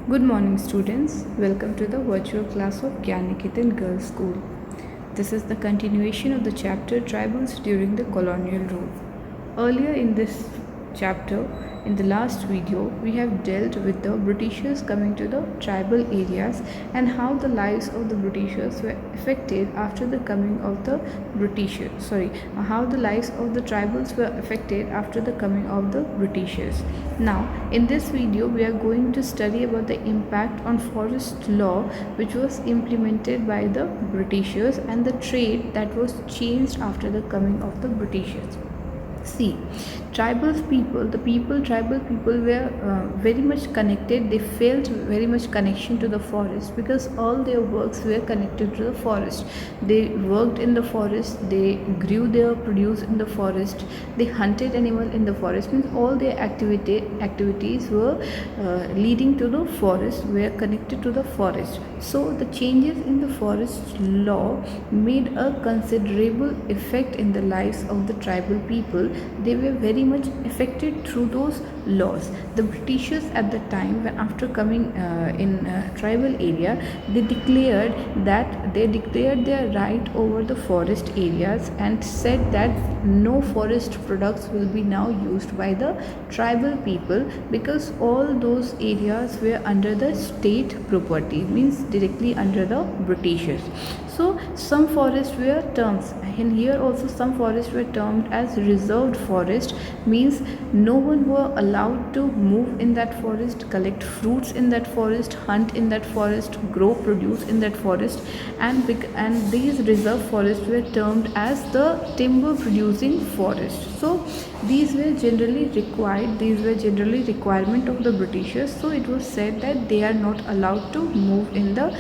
Good morning, students. Welcome to the virtual class of Gyaniketan Girls School. This is the continuation of the chapter Tribals during the Colonial Rule. Earlier in this chapter, in the last video, we have dealt with the Britishers coming to the tribal areas and how the lives of the Britishers were affected after the coming of the how the lives of the tribals were affected after the coming of the Britishers. Now, in this video, we are going to study about the impact on forest law which was implemented by the Britishers and the trade that was changed after the coming of the Britishers. See, tribal people were very much connected. They felt very much connection to the forest because all their works were connected to the forest. They worked in the forest, they grew their produce in the forest, they hunted animal in the forest. Means all their activities were leading to the forest, were connected to the forest. So the changes in the forest law made a considerable effect in the lives of the tribal people. They were very much affected through those laws. The Britishers at the time, when after coming in tribal area, they declared their right over the forest areas and said that no forest products will be now used by the tribal people because all those areas were under the state property, means directly under the Britishers. So some forests were termed, and here also some forests were termed as reserved forest, means no one were allowed to move in that forest, collect fruits in that forest, hunt in that forest, grow produce in that forest, and these reserve forests were termed as the timber producing forest. So these were generally requirement of the Britishers. So it was said that they are not allowed to move in the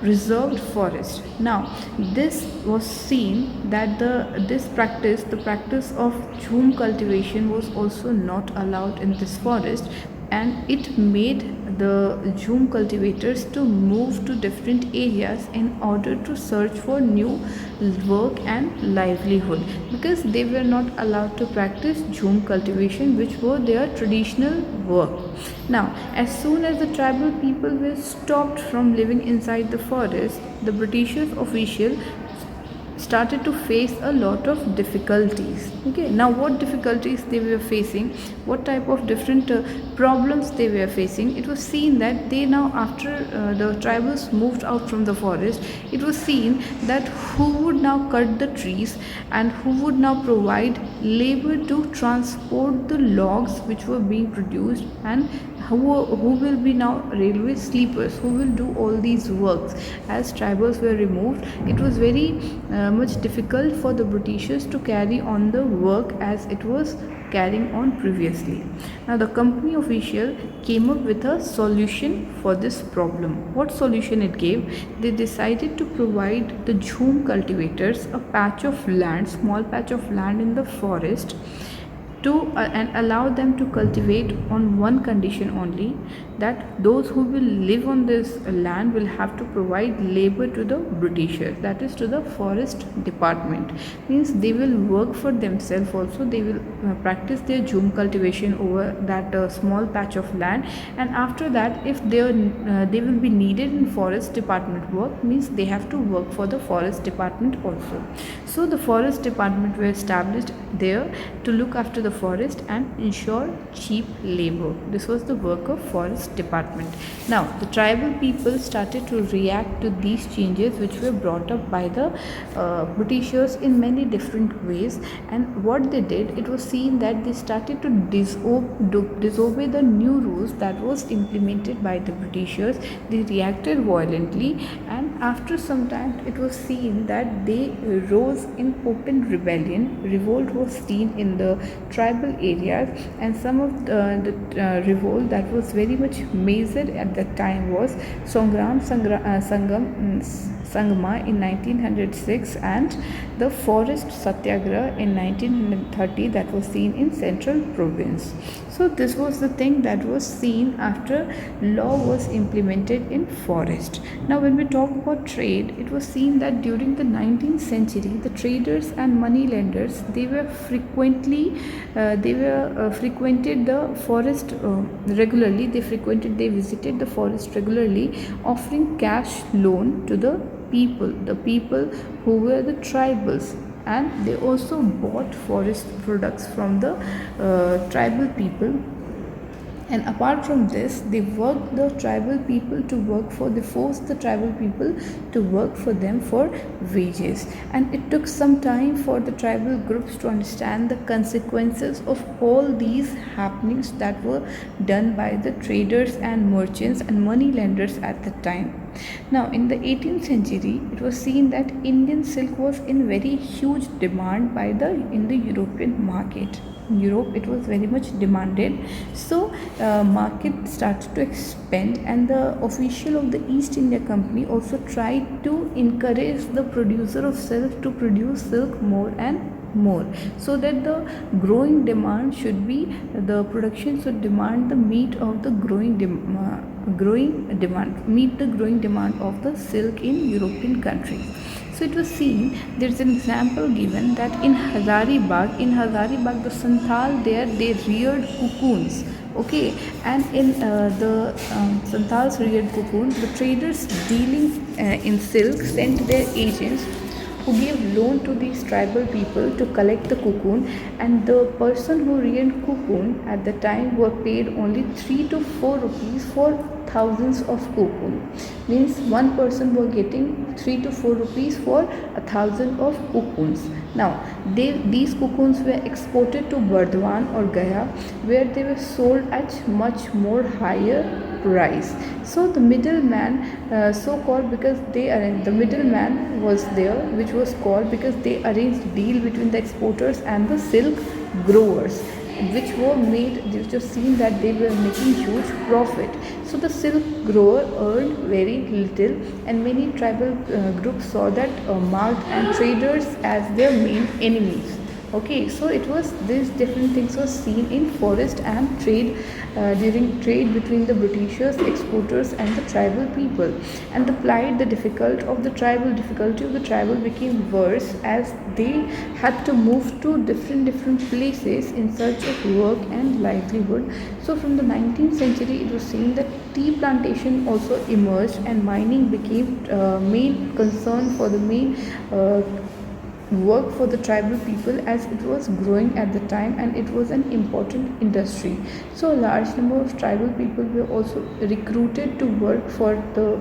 reserved forest. Now this was seen that the practice of jhum cultivation was also not allowed in this forest, and it made the jhum cultivators to move to different areas in order to search for new work and livelihood, because they were not allowed to practice jhum cultivation, which were their traditional work. Now, as soon as the tribal people were stopped from living inside the forest, the Britishers official started to face a lot of difficulties. Okay, now what difficulties they were facing, what type of different problems they were facing, it was seen that they now, after the tribals moved out from the forest, it was seen that who would now cut the trees and who would now provide labor to transport the logs which were being produced, and who will be now railway sleepers who will do all these works. As tribals were removed, it was very much difficult for the Britishers to carry on the work as it was carrying on previously. Now the company official came up with a solution for this problem. What solution it gave? They decided to provide the jhum cultivators a patch of land, small patch of land in the forest, and allow them to cultivate on one condition only, that those who will live on this land will have to provide labor to the Britishers, that is to the forest department. Means they will work for themselves also, they will practice their jhum cultivation over that small patch of land, and after that if they will be needed in forest department work, means they have to work for the forest department also. So the forest department were established there to look after the forest and ensure cheap labor. This was the work of forest department. Now the tribal people started to react to these changes which were brought up by the Britishers in many different ways, and what they did, it was seen that they started to disobey the new rules that was implemented by the Britishers. They reacted violently, and after some time it was seen that they rose in open rebellion. Revolt was seen in the tribal areas, and some of the revolt that was very much major at that time was Sangma in 1906 and the forest satyagraha in 1930 that was seen in central province. So this was the thing that was seen after law was implemented in forest. Now when we talk about trade, it was seen that during the 19th century the traders and money lenders they were frequented the forest regularly. They visited the forest regularly, offering cash loan to the people who were the tribals, and they also bought forest products from the tribal people. And apart from this, they forced the tribal people to work for them for wages. And it took some time for the tribal groups to understand the consequences of all these happenings that were done by the traders and merchants and money lenders at the time. Now, in the 18th century, it was seen that Indian silk was in very huge demand in the European market. In Europe, it was very much demanded. So, market started to expand, and the official of the East India Company also tried to encourage the producer of silk to produce silk more and more, so that the growing demand should be the production should demand the meet of the growing demand of the silk in European countries. So it was seen, there is an example given that in Hazaribagh the Santhal there they reared cocoons. Okay, and in the Santals reared cocoon, the traders dealing in silk sent their agents who gave loan to these tribal people to collect the cocoon, and the person who reared cocoon at the time were paid only 3 to 4 rupees for thousands of cocoon. Means one person were getting 3 to 4 rupees for 1,000 of cocoons. Now these cocoons were exported to Burdwan or Gaya, where they were sold at much more higher price. So the middleman, the middleman was there, which was called because they arranged deal between the exporters and the silk growers, which was seen that they were making huge profit. So the silk grower earned very little, and many tribal groups saw that marked and traders as their main enemies. Okay, so it was these different things were seen in forest and trade during trade between the Britishers, exporters, and the tribal people. And the difficulty of the tribal became worse as they had to move to different places in search of work and livelihood. So from the 19th century, it was seen that tea plantation also emerged, and mining became main concern for the main work for the tribal people, as it was growing at the time and it was an important industry. So a large number of tribal people were also recruited to work for the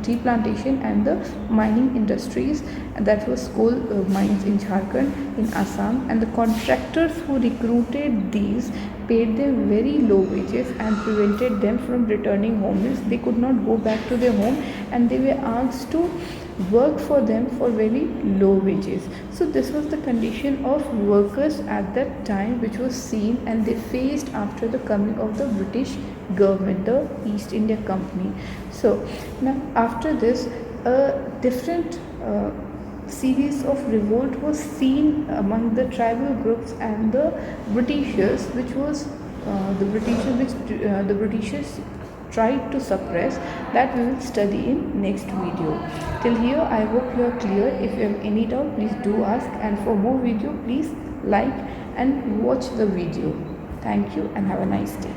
tea plantation and the mining industries, and that was coal mines in Jharkhand, in Assam, and the contractors who recruited these paid them very low wages and prevented them from returning home. Means they could not go back to their home, and they were asked to work for them for very low wages. So this was the condition of workers at that time, which was seen and they faced after the coming of the British government, the East India Company. So now after this, a different series of revolt was seen among the tribal groups and the Britishers, which was the Britishers tried to suppress. That we will study in next video. Till here, I hope you are clear. If you have any doubt, please do ask, and for more video, please like and watch the video. Thank you and have a nice day.